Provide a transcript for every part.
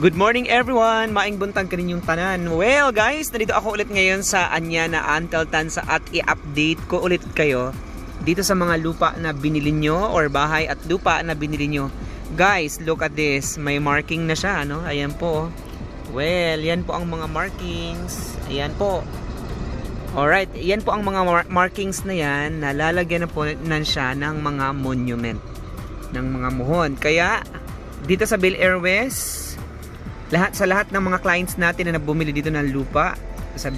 Good morning everyone! Maing buntag kaninyong tanan. Well guys, nandito ako ulit ngayon sa Anyana Antaltansa at i-update ko ulit kayo dito sa mga lupa na binili nyo or bahay at lupa na binili nyo. Guys, look at this. May marking na siya, no? Ayan po. Well, yan po ang mga markings. Ayan po. Alright, yan po ang mga markings na yan. Nalalagyan na po na siya ng mga monument, ng mga muhon. Kaya, dito sa Bill Airways, sa lahat ng mga clients natin na bumili dito ng lupa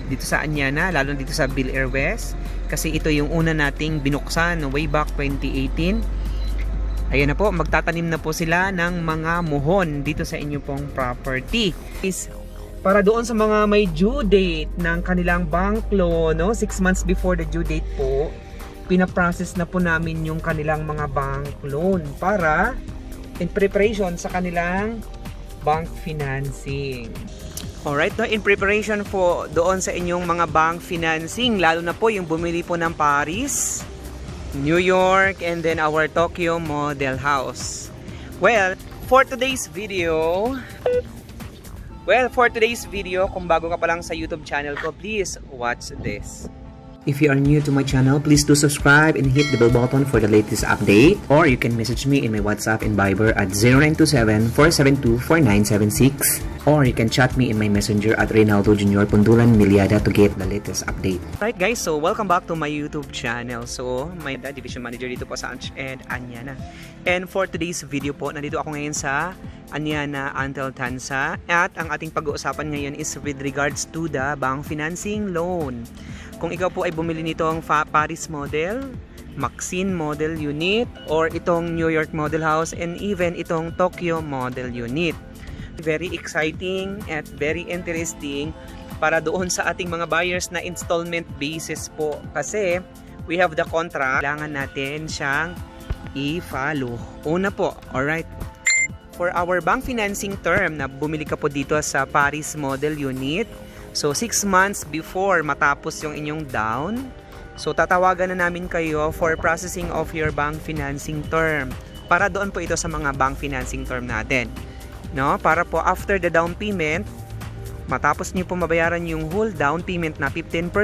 dito sa Anyana, lalo dito sa Bill Airways, kasi ito yung una nating binuksan way back 2018. Ayan na po, magtatanim na po sila ng mga muhon dito sa inyo pong property. Para doon sa mga may due date ng kanilang bank loan, no? 6 months before the due date po, pinaprocess na po namin yung kanilang mga bank loan para in preparation sa kanilang bank financing. Alright, no? In preparation po doon sa inyong mga bank financing, lalo na po yung bumili po ng Paris, New York, and then our Tokyo model house. Well, for today's video, kung bago ka pa lang sa YouTube channel ko, please watch this. If you are new to my channel, please do subscribe and hit the bell button for the latest update. Or you can message me in my WhatsApp and Viber at 0927-472-4976. Or you can chat me in my messenger at Reynaldo Jr. Pundulan Miliada to get the latest update. Alright guys, so welcome back to my YouTube channel. So, my division manager dito po sa Anyana. And for today's video po, nandito ako ngayon sa Anyana Antaltansa. At ang ating pag-uusapan ngayon is with regards to the bank financing loan. Kung ikaw po ay bumili nitong Paris model, Maxine model unit, or itong New York model house, and even itong Tokyo model unit. Very exciting at very interesting para doon sa ating mga buyers na installment basis po. Kasi we have the contract, kailangan natin siyang i-follow. Una po, alright. For our bank financing term na bumili ka po dito sa Paris model unit, so 6 months before matapos yung inyong down, so tatawagan na namin kayo for processing of your bank financing term. Para doon po ito sa mga bank financing term natin, no? Para po after the down payment, matapos niyo po mabayaran yung whole down payment na 15%,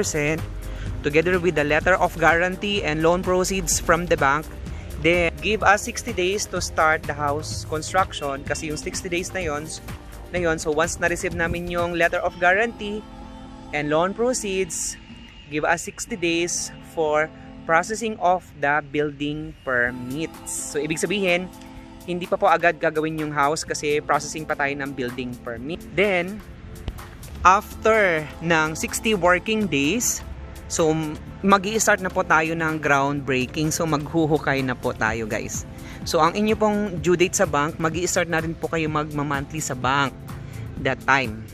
together with the letter of guarantee and loan proceeds from the bank, then give us 60 days to start the house construction. Kasi yung 60 days na yon, so once na-receive namin yung letter of guarantee and loan proceeds, give us 60 days for processing of the building permits. So ibig sabihin, hindi pa po agad gagawin yung house kasi processing pa tayo ng building permit. Then, after ng 60 working days, so mag-i-start na po tayo ng groundbreaking. So maghuhukay na po tayo guys. So ang inyo pong due date sa bank, mag-i-start na rin po kayo magma-monthly sa bank that time.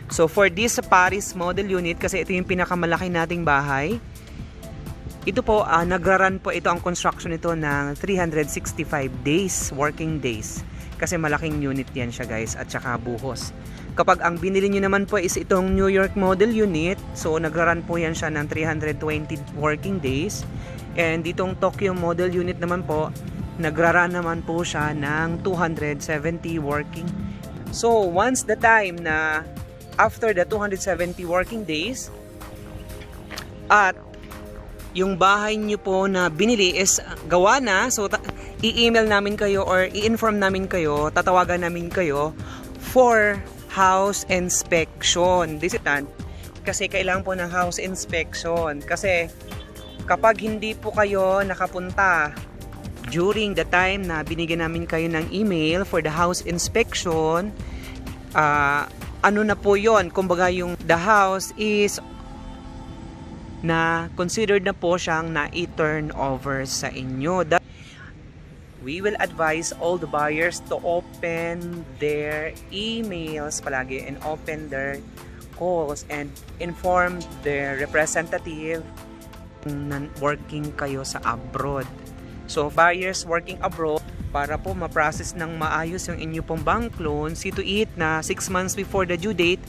So for this Paris model unit, kasi ito yung pinakamalaki nating bahay, ito po, nagra-run po ito ang construction nito ng 365 days, working days. Kasi malaking unit yan siya guys, at saka buhos. Kapag ang binili nyo naman po is itong New York model unit, so nagra-run po yan siya ng 320 working days. And ditong Tokyo model unit naman po, nagra-run naman po siya ng 270 working. So once the time na after the 270 working days, at yung bahay nyo po na binili is gawa na, so i-email namin kayo or i-inform namin kayo, tatawagan namin kayo for house inspection. This is done. Kasi kailangan po ng house inspection. Kasi kapag hindi po kayo nakapunta during the time na binigyan namin kayo ng email for the house inspection, ano na po yon, kumbaga yung the house is na considered na po siyang na i-turn over sa inyo. We will advise all the buyers to open their emails palagi and open their calls and inform their representative na working kayo sa abroad. So buyers working abroad, para po ma-process ng maayos yung inyo pong bank loan, see to it na 6 months before the due date,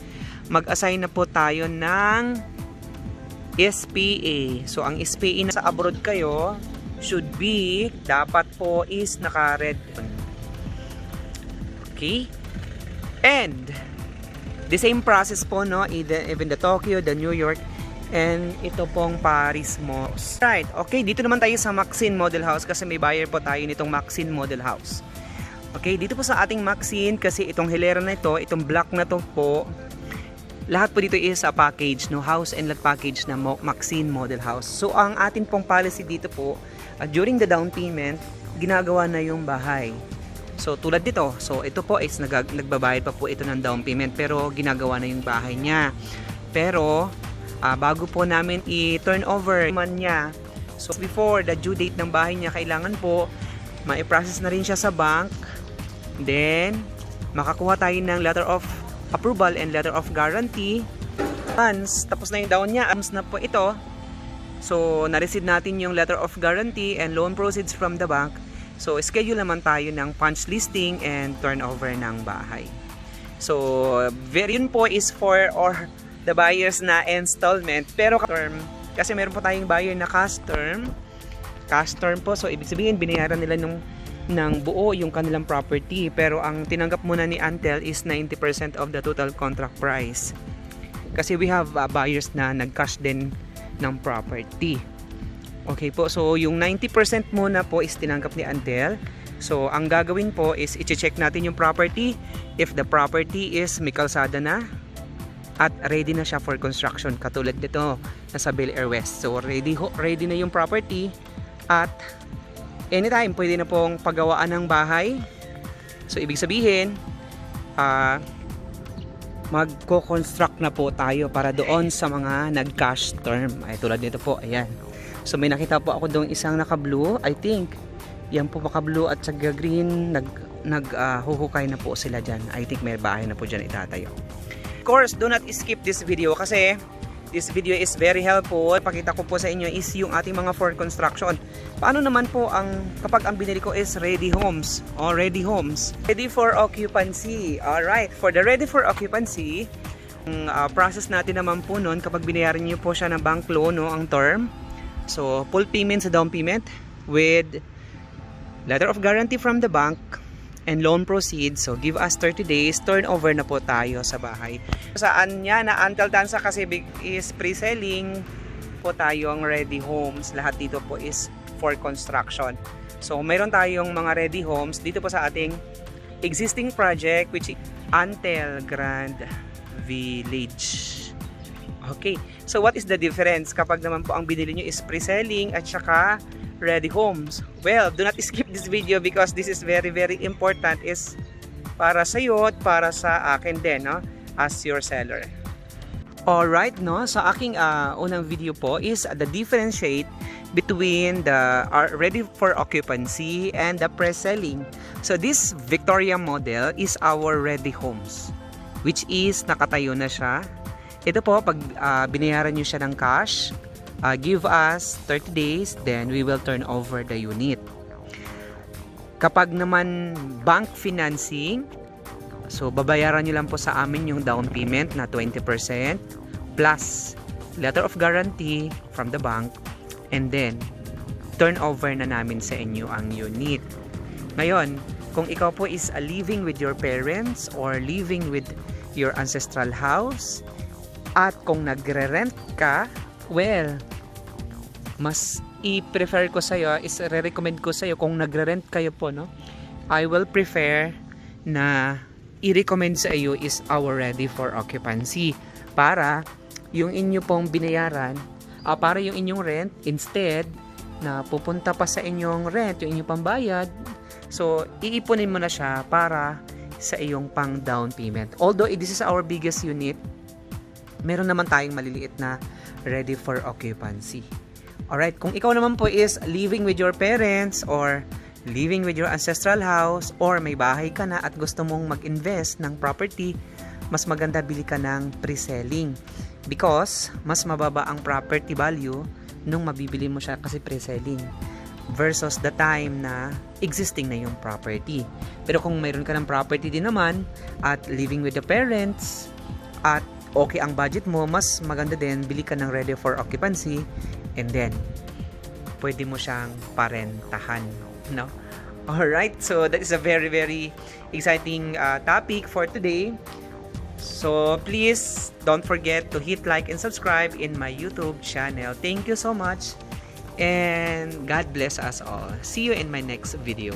mag-assign na po tayo ng SPA. So ang SPA na sa abroad kayo, should be, dapat po is naka-red. Okay? And the same process po, no, even the Tokyo, the New York, and ito pong Paris mo. Right, okay, dito naman tayo sa Maxine Model House kasi may buyer po tayo nitong Maxine Model House. Okay, dito po sa ating Maxine, kasi itong hilera na ito, itong block na to po, lahat po dito is a package, no, house and lot package na Maxine Model House. So ang atin pong policy dito po, during the down payment, ginagawa na yung bahay. So tulad dito, so ito po is nagbabayad pa po ito ng down payment pero ginagawa na yung bahay niya. Pero bago po namin i-turn over man niya, so before the due date ng bahay niya, kailangan po ma-process na rin siya sa bank. Then makakuha tayo ng letter of approval and letter of guarantee. Once tapos na yung down niya, na po ito, so na-receive natin yung letter of guarantee and loan proceeds from the bank. So, schedule naman tayo ng punch listing and turnover ng bahay. So, yun po is for the buyers na installment. Pero term, kasi meron po tayong buyer na cash term. Cash term po, so ibig sabihin binayaran nila ng buo yung kanilang property. Pero ang tinanggap muna ni Antel is 90% of the total contract price. Kasi we have buyers na nag-cash din ng property. Okay po, so yung 90% muna po is tinanggap ni Antel. So ang gagawin po is i-check natin yung property. If the property is may kalsada na at ready na siya for construction, katulad nito nasa Bel Air West. So ready na yung property at anytime pwede na pong paggawaan ng bahay. So ibig sabihin magko-construct na po tayo para doon sa mga nag-cash term. Ay tulad nito po, ayan. So may nakita po ako doon isang naka-blue, I think. Yan po naka-blue at saka green, naghuhukay na po sila dyan. I think may bahay na po dyan itatayo. Of course, do not skip this video kasi this video is very helpful. Pakita ko po sa inyo is yung ating mga for construction. Paano naman po kapag ang binili ko is ready homes or ready homes. Ready for occupancy. Alright, for the ready for occupancy, process natin naman po nun kapag binayaran nyo po siya ng bank loan, no, ang term. So, full payment sa down payment with letter of guarantee from the bank and loan proceeds. So, give us 30 days. Turnover na po tayo sa bahay. Saan niya na Antel Tanza kasi is pre-selling po tayong ready homes. Lahat dito po is for construction. So, mayroon tayong mga ready homes dito po sa ating existing project which is Antel Grand Village. Okay, so what is the difference kapag naman po ang binili nyo is pre-selling at saka ready homes? Well, do not skip this video because this is very important, is para sa iyo at para sa akin din, no, as your seller. Alright, no, sa aking unang video po is the differentiate between the ready for occupancy and the pre-selling. So this Victoria model is our ready homes, which is nakatayo na siya. Ito po, pag binayaran nyo siya ng cash, give us 30 days, then we will turn over the unit. Kapag naman bank financing, so babayaran nyo lang po sa amin yung down payment na 20% plus letter of guarantee from the bank, and then turn over na namin sa inyo ang unit. Ngayon, kung ikaw po is living with your parents or living with your ancestral house, at kung nagre-rent ka, well, mas i-prefer ko sa iyo, is re-recommend ko sa iyo kung nagre-rent kayo po, no, I will prefer na i-recommend sa iyo is our ready for occupancy para yung inyo pong binayaran, para yung inyong rent, instead na pupunta pa sa inyong rent, yung inyong pambayad, so iipunin mo na siya para sa iyong pang down payment. Although this is our biggest unit, meron naman tayong maliliit na ready for occupancy. Alright, kung ikaw naman po is living with your parents or living with your ancestral house or may bahay ka na at gusto mong mag-invest ng property, mas maganda bili ka ng pre-selling because mas mababa ang property value nung mabibili mo siya kasi pre-selling versus the time na existing na yung property. Pero kung mayroon ka ng property din naman at living with the parents at okay ang budget mo, mas maganda din bili ka ng ready for occupancy and then pwede mo siyang parentahan, no? Alright, so that is a very, very exciting topic for today. So please don't forget to hit like and subscribe in my YouTube channel. Thank you so much and God bless us all. See you in my next video.